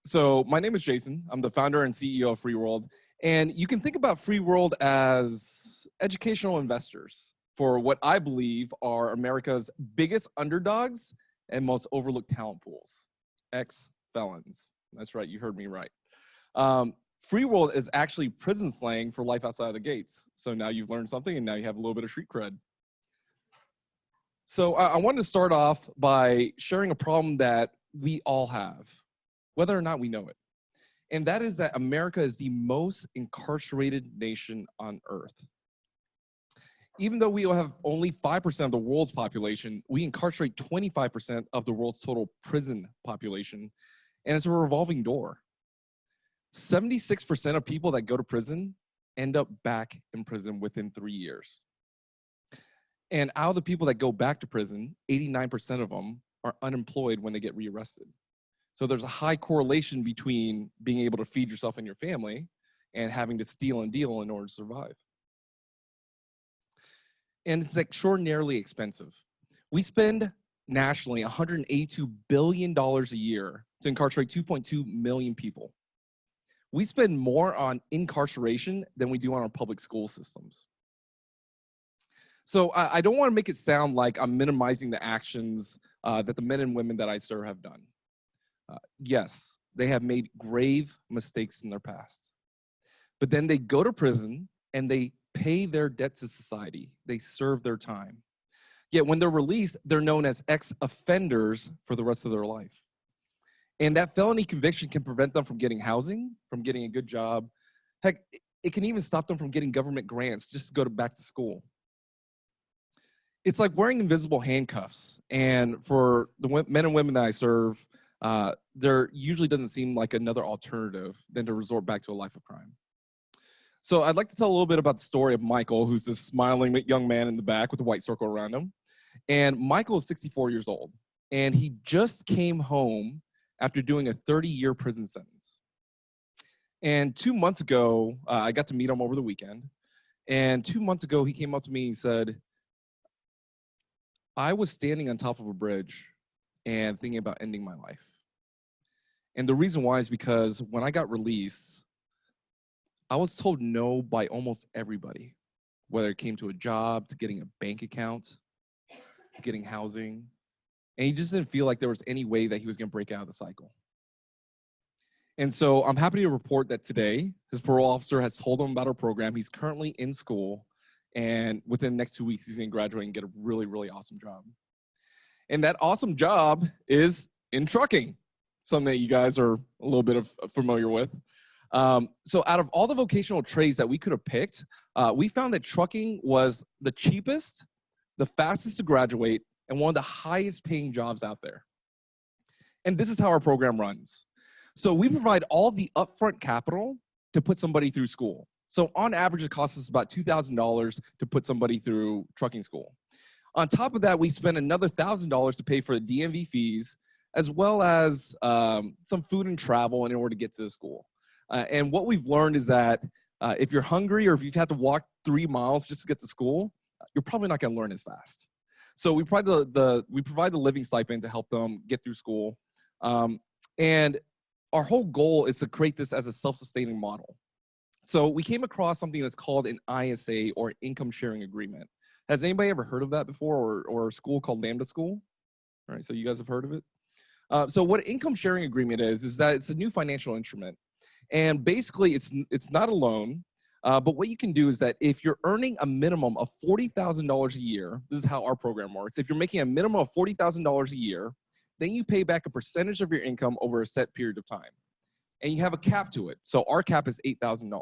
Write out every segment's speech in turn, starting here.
So my name is Jason. I'm the founder and CEO of FreeWorld. And you can think about FreeWorld as educational investors for what I believe are America's biggest underdogs and most overlooked talent pools, ex-felons. That's right, you heard me right. FreeWorld is actually prison slang for life outside of the gates. So now you've learned something and now you have a little bit of street cred. So I wanted to start off by sharing a problem that we all have, whether or not we know it. And that is that America is the most incarcerated nation on earth. Even though we have only 5% of the world's population, we incarcerate 25% of the world's total prison population, and it's a revolving door. 76% of people that go to prison end up back in prison within 3 years. And out of the people that go back to prison, 89% of them are unemployed when they get rearrested. So there's a high correlation between being able to feed yourself and your family and having to steal and deal in order to survive. And it's extraordinarily expensive. We spend nationally $182 billion a year to incarcerate 2.2 million people. We spend more on incarceration than we do on our public school systems. So I don't want to make it sound like I'm minimizing the actions that the men and women that I serve have done. Yes, they have made grave mistakes in their past. But then they go to prison and they pay their debt to society. They serve their time. Yet when they're released, they're known as ex-offenders for the rest of their life. And that felony conviction can prevent them from getting housing, from getting a good job. Heck, it can even stop them from getting government grants just to go back to school. It's like wearing invisible handcuffs. And for the men and women that I serve, there usually doesn't seem like another alternative than to resort back to a life of crime. So I'd like to tell a little bit about the story of Michael, who's this smiling young man in the back with a white circle around him. And Michael is 64 years old, and he just came home after doing a 30-year prison sentence. And 2 months ago, I got to meet him over the weekend. And 2 months ago, he came up to me and he said, I was standing on top of a bridge and thinking about ending my life. And the reason why is because when I got released, I was told no by almost everybody, whether it came to a job, to getting a bank account, to getting housing. And he just didn't feel like there was any way that he was going to break out of the cycle. And so I'm happy to report that today, his parole officer has told him about our program. He's currently in school, and within the next 2 weeks, he's going to graduate and get a really, really awesome job. And that awesome job is in trucking, something that you guys are a little bit familiar with. So out of all the vocational trades that we could have picked, we found that trucking was the cheapest, the fastest to graduate, and one of the highest paying jobs out there. And this is how our program runs. So we provide all the upfront capital to put somebody through school. So on average, it costs us about $2,000 to put somebody through trucking school. On top of that, we spend another $1,000 to pay for the DMV fees, as well as some food and travel in order to get to the school. And what we've learned is that if you're hungry or if you've had to walk 3 miles just to get to school, you're probably not going to learn as fast. So we provide the living stipend to help them get through school. And our whole goal is to create this as a self-sustaining model. So we came across something that's called an ISA, or income sharing agreement. Has anybody ever heard of that before, or a school called Lambda School? All right, so you guys have heard of it? So what an income sharing agreement is that it's a new financial instrument. And basically, it's not a loan, but what you can do is that if you're earning a minimum of $40,000 a year, this is how our program works. If you're making a minimum of $40,000 a year, then you pay back a percentage of your income over a set period of time. And you have a cap to it. So our cap is $8,000.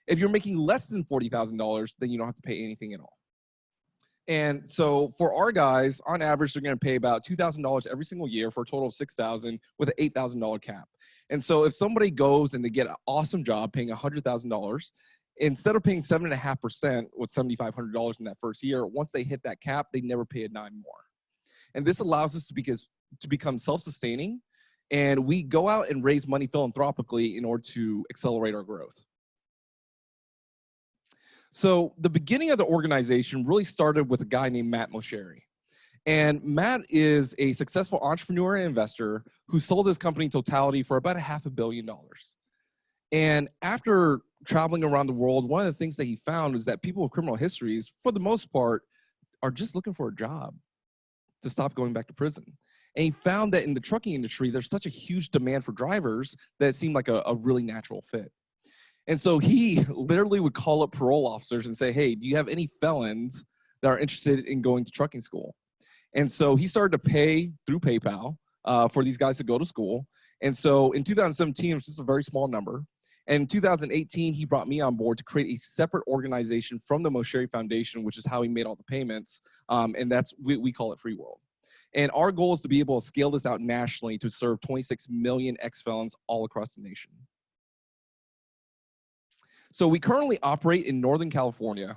If you're making less than $40,000, then you don't have to pay anything at all. And so for our guys, on average, they're going to pay about $2,000 every single year for a total of $6,000 with an $8,000 cap. And so if somebody goes and they get an awesome job paying $100,000, instead of paying 7.5% with $7,500 in that first year, once they hit that cap, they never pay a dime more. And this allows us to become self-sustaining, and we go out and raise money philanthropically in order to accelerate our growth. So the beginning of the organization really started with a guy named Matt Mosheri. And Matt is a successful entrepreneur and investor who sold his company in totality for about $500 million. And after traveling around the world, one of the things that he found is that people with criminal histories, for the most part, are just looking for a job to stop going back to prison. And he found that in the trucking industry, there's such a huge demand for drivers that it seemed like a really natural fit. And so he literally would call up parole officers and say, hey, do you have any felons that are interested in going to trucking school? And so he started to pay through PayPal for these guys to go to school. And so in 2017, it was just a very small number. And in 2018, he brought me on board to create a separate organization from the Mosheri Foundation, which is how he made all the payments. And that's, we call it FreeWorld. And our goal is to be able to scale this out nationally to serve 26 million ex-felons all across the nation. So we currently operate in Northern California,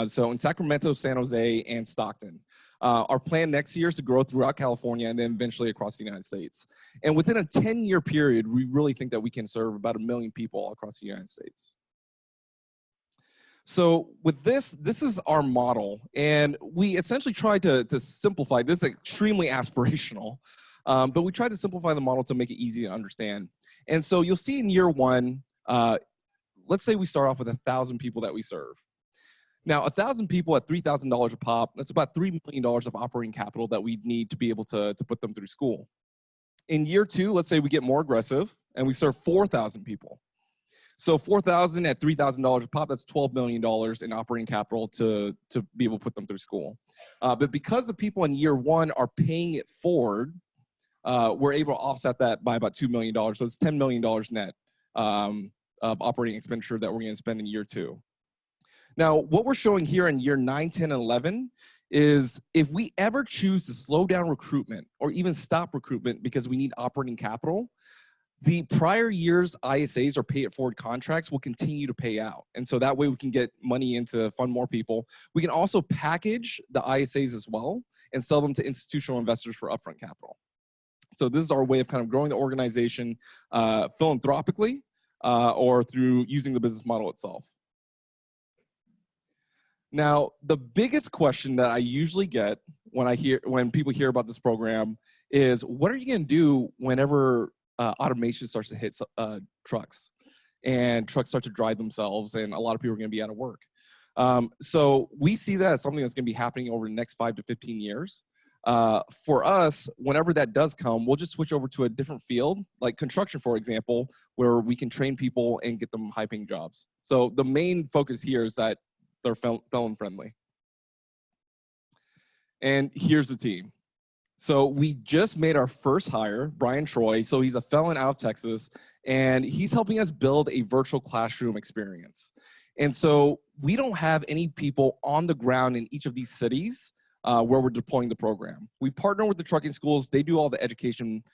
so in Sacramento, San Jose, and Stockton. Our plan next year is to grow throughout California and then eventually across the United States. And within a 10-year period, we really think that we can serve about 1 million people all across the United States. So with this is our model, and we essentially tried to simplify. This is extremely aspirational, but we tried to simplify the model to make it easy to understand. And so you'll see in year one, let's say we start off with 1,000 people that we serve. Now, 1,000 people at $3,000 a pop, that's about $3 million of operating capital that we need to be able to put them through school. In year two, let's say we get more aggressive and we serve 4,000 people. So 4,000 at $3,000 a pop, that's $12 million in operating capital to be able to put them through school. But because the people in year one are paying it forward, we're able to offset that by about $2 million. So it's $10 million net of operating expenditure that we're going to spend in year two. Now, what we're showing here in year 9, 10, and 11 is if we ever choose to slow down recruitment or even stop recruitment because we need operating capital, the prior year's ISAs or pay it forward contracts will continue to pay out. And so that way we can get money in to fund more people. We can also package the ISAs as well and sell them to institutional investors for upfront capital. So this is our way of kind of growing the organization philanthropically or through using the business model itself. Now, the biggest question that I usually get when people hear about this program is, what are you going to do whenever automation starts to hit trucks and trucks start to drive themselves and a lot of people are going to be out of work? So we see that as something that's going to be happening over the next 5 to 15 years. For us, whenever that does come, we'll just switch over to a different field, like construction, for example, where we can train people and get them high-paying jobs. So the main focus here is that they're felon friendly. And here's the team. So we just made our first hire, Brian Troy. So he's a felon out of Texas, and he's helping us build a virtual classroom experience. And so we don't have any people on the ground in each of these cities where we're deploying the program. We partner with the trucking schools. They do all the education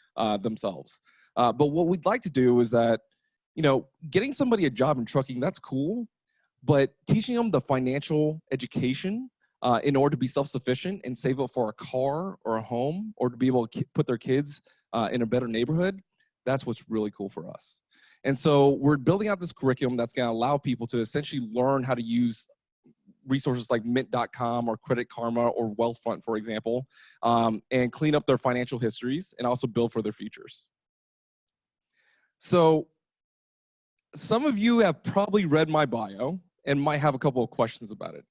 themselves. But what we'd like to do is that, getting somebody a job in trucking, that's cool. But teaching them the financial education in order to be self-sufficient and save up for a car or a home or to be able to put their kids in a better neighborhood, that's what's really cool for us. And so we're building out this curriculum that's going to allow people to essentially learn how to use resources like Mint.com or Credit Karma or Wealthfront, for example, and clean up their financial histories and also build for their futures. So some of you have probably read my bio and might have a couple of questions about it.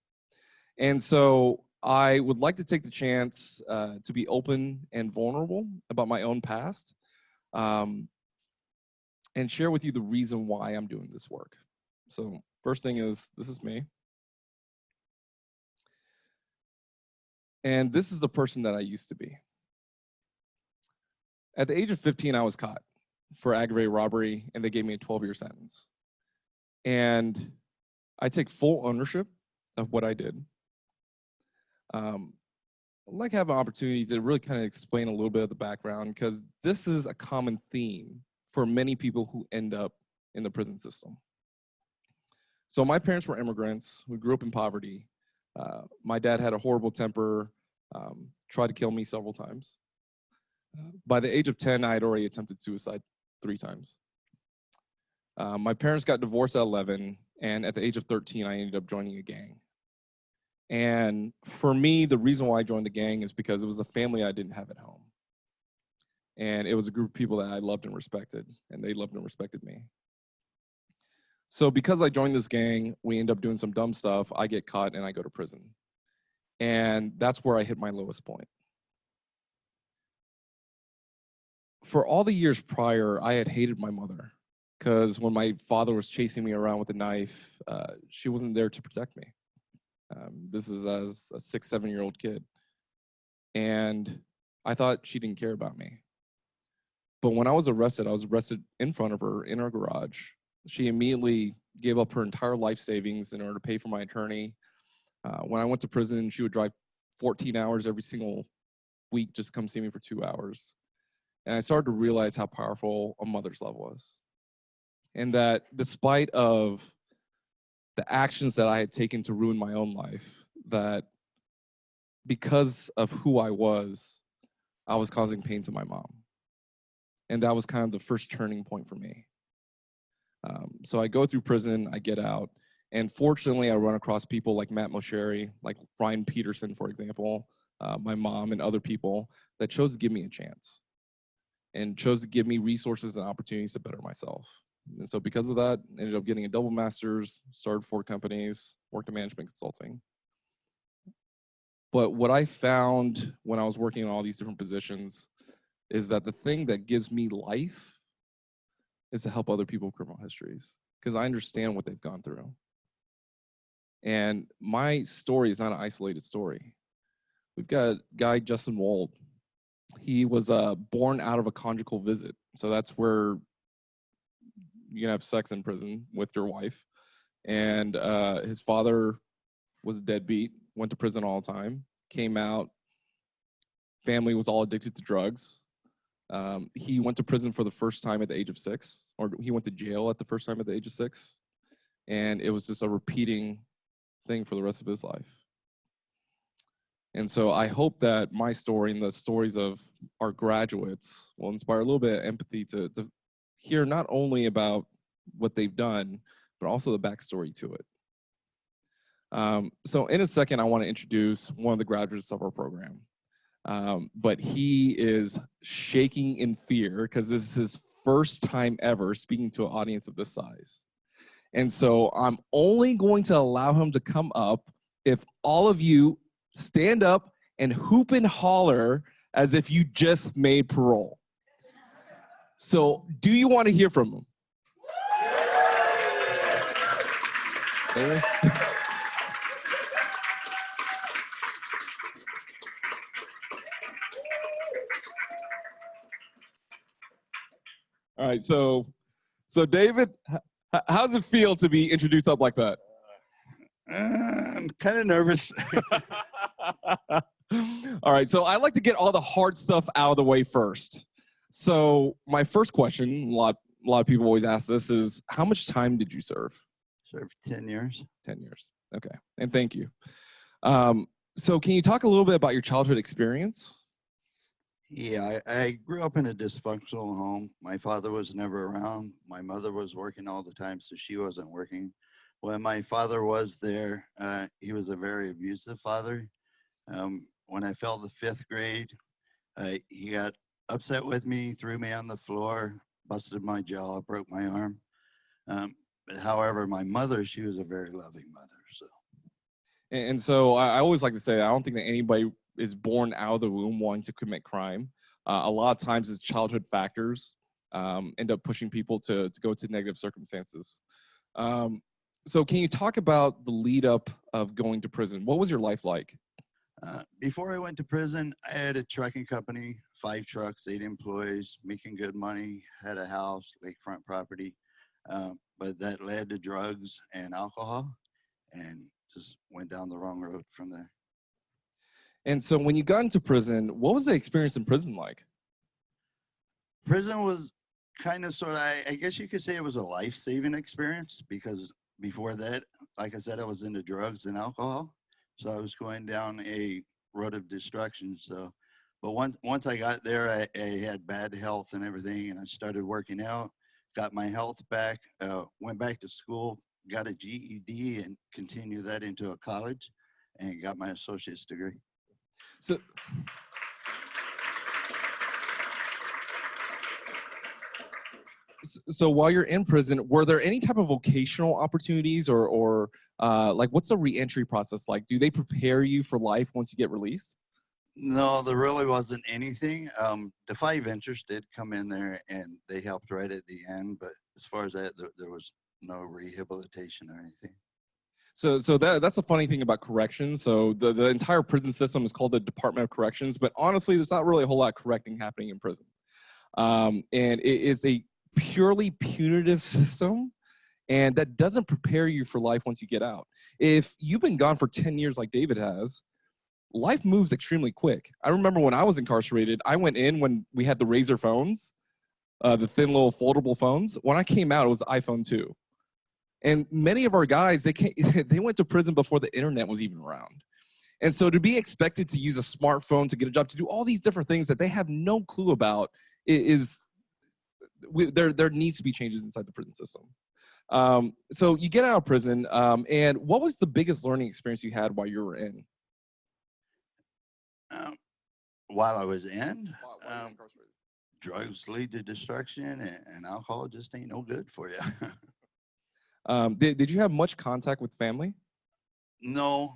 And so I would like to take the chance to be open and vulnerable about my own past and share with you the reason why I'm doing this work. So first thing is, this is me. And this is the person that I used to be. At the age of 15, I was caught for aggravated robbery, and they gave me a 12-year sentence. And I take full ownership of what I did. I'd like to have an opportunity to really kind of explain a little bit of the background, because this is a common theme for many people who end up in the prison system. So my parents were immigrants. We grew up in poverty. My dad had a horrible temper, tried to kill me several times. By the age of 10, I had already attempted suicide 3 times. My parents got divorced at 11, and at the age of 13, I ended up joining a gang. And for me, the reason why I joined the gang is because it was a family I didn't have at home. And it was a group of people that I loved and respected, and they loved and respected me. So because I joined this gang, we end up doing some dumb stuff. I get caught and I go to prison. And that's where I hit my lowest point. For all the years prior, I had hated my mother because when my father was chasing me around with a knife, she wasn't there to protect me. This is as a 6, 7-year-old kid. And I thought she didn't care about me. But when I was arrested in front of her in our garage. She immediately gave up her entire life savings in order to pay for my attorney. When I went to prison, she would drive 14 hours every single week just to come see me for 2 hours. And I started to realize how powerful a mother's love was. And that despite of the actions that I had taken to ruin my own life, that because of who I was causing pain to my mom. And that was kind of the first turning point for me. So I go through prison, I get out, and fortunately I run across people like Matt Mosheri, like Ryan Peterson, for example, my mom and other people that chose to give me a chance and chose to give me resources and opportunities to better myself. And so because of that, I ended up getting a double master's, started 4 companies, worked in management consulting. But what I found when I was working in all these different positions is that the thing that gives me life is to help other people with criminal histories, because I understand what they've gone through. And my story is not an isolated story. We've got a guy, Justin Wold. He was born out of a conjugal visit. So that's where you can have sex in prison with your wife. And his father was a deadbeat, went to prison all the time, came out, family was all addicted to drugs. He went to prison for the first time at the age of 6, or he went to jail at the first time at the age of 6. And it was just a repeating thing for the rest of his life. And so I hope that my story and the stories of our graduates will inspire a little bit of empathy to hear not only about what they've done, but also the backstory to it. So in a second, I want to introduce one of the graduates of our program. But he is shaking in fear because this is his first time ever speaking to an audience of this size. And so I'm only going to allow him to come up if all of you stand up and hoop and holler as if you just made parole. So do you want to hear from him? All right, so David, how does it feel to be introduced up like that? I'm kind of nervous. All right, so I like to get all the hard stuff out of the way first. So my first question, a lot of people always ask this, is how much time did you serve? Served 10 years. 10 years. Okay, and thank you. So can you talk a little bit about your childhood experience? Yeah, I grew up in a dysfunctional home. My father was never around. My mother was working all the time, so she wasn't working. When my father was there, he was a very abusive father. When I failed the 5th grade, he got upset with me, threw me on the floor, busted my jaw, broke my arm. However, my mother, she was a very loving mother. So. And so I always like to say, I don't think that anybody is born out of the womb wanting to commit crime. A lot of times it's childhood factors end up pushing people to go to negative circumstances. So can you talk about the lead up of going to prison? What was your life like? Before I went to prison, I had a trucking company, 5 trucks, 8 employees, making good money, had a house, lakefront property, but that led to drugs and alcohol, and just went down the wrong road from there. And so when you got into prison, what was the experience in prison like? Prison was kind of sort of, I guess you could say it was a life-saving experience, because before that, like I said, I was into drugs and alcohol. So I was going down a road of destruction. So, but once I got there, I had bad health and everything, and I started working out, got my health back, went back to school, got a GED, and continued that into a college. and got my associate's degree. So, so while you're in prison, were there any type of vocational opportunities or like what's the reentry process like? Do they prepare you for life once you get released? No, there really wasn't anything. Defy Ventures did come in there and they helped right at the end, but as far as that, there was no rehabilitation or anything. So that's the funny thing about corrections. So the entire prison system is called the Department of Corrections, but honestly, there's not really a whole lot of correcting happening in prison. And it is a purely punitive system, and that doesn't prepare you for life once you get out. If you've been gone for 10 years like David has, life moves extremely quick. I remember when I was incarcerated, I went in when we had the Razor phones, the thin little foldable phones. When I came out, it was the iPhone 2. And many of our guys, they went to prison before the internet was even around. And so to be expected to use a smartphone to get a job, to do all these different things that they have no clue about there needs to be changes inside the prison system. So you get out of prison, and what was the biggest learning experience you had while you were in? While I was in, While incarcerated. drugs lead to destruction, and alcohol just ain't no good for you. Did you have much contact with family? No,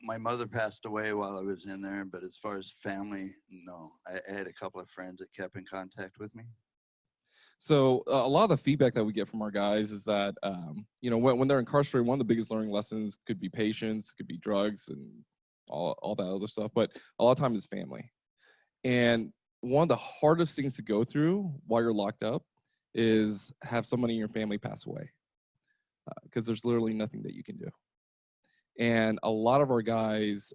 my mother passed away while I was in there, but as far as family, no. I had a couple of friends that kept in contact with me. So a lot of the feedback that we get from our guys is that, you know, when they're incarcerated, one of the biggest learning lessons could be patience, could be drugs, and all that other stuff. But a lot of times it's family. And one of the hardest things to go through while you're locked up is have somebody in your family pass away, because there's literally nothing that you can do. And a lot of our guys,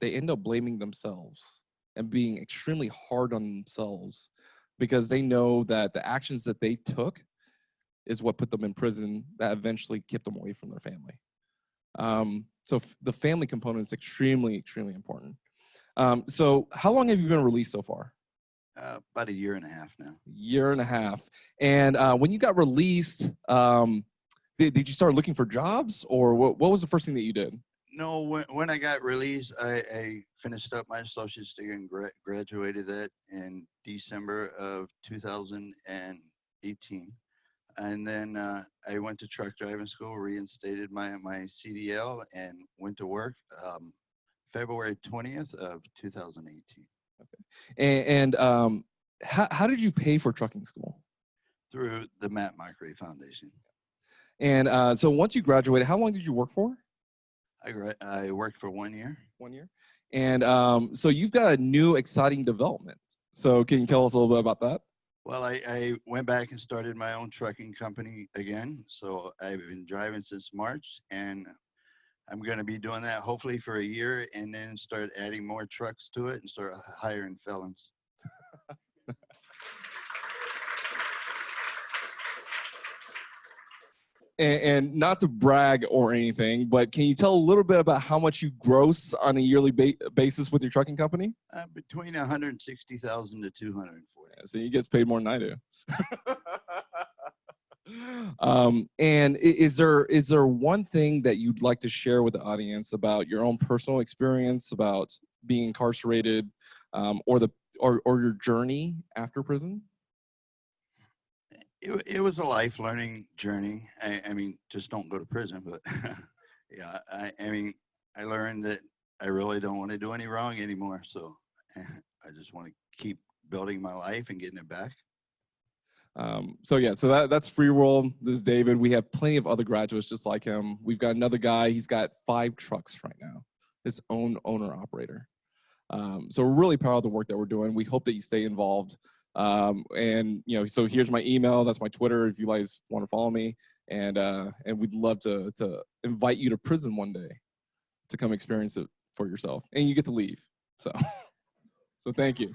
they end up blaming themselves and being extremely hard on themselves because they know that the actions that they took is what put them in prison that eventually kept them away from their family. So the family component is extremely, extremely important. So how long have you been released so far? About a year and a half now. Year and a half. And when you got released, did you start looking for jobs, or what was the first thing that you did? No, when I got released, I finished up my associate's degree and graduated that in December of 2018. And then I went to truck driving school, reinstated my CDL, and went to work February 20th of 2018. Okay. And how did you pay for trucking school? Through the Matt Mockery Foundation. And so once you graduated, how long did you work for? I worked for 1 year. 1 year. And so you've got a new exciting development. So can you tell us a little bit about that? Well, I went back and started my own trucking company again. So I've been driving since March, and I'm going to be doing that hopefully for a year, and then start adding more trucks to it and start hiring felons. And not to brag or anything, but can you tell a little bit about how much you gross on a yearly basis with your trucking company? Between 160,000 to 240. Yeah, so he gets paid more than I do. And is there one thing that you'd like to share with the audience about your own personal experience about being incarcerated, or your journey after prison? It was a life learning journey. I mean, just don't go to prison, but yeah, I mean, I learned that I really don't want to do any wrong anymore. So I just want to keep building my life and getting it back. So that's FreeWorld. This is David. We have plenty of other graduates just like him. We've got another guy. He's got 5 trucks right now, his own owner operator. So we're really proud of the work that we're doing. We hope that you stay involved. And you know, so here's my email. That's my Twitter if you guys want to follow me. And we'd love to invite you to prison one day to come experience it for yourself. And you get to leave. So thank you.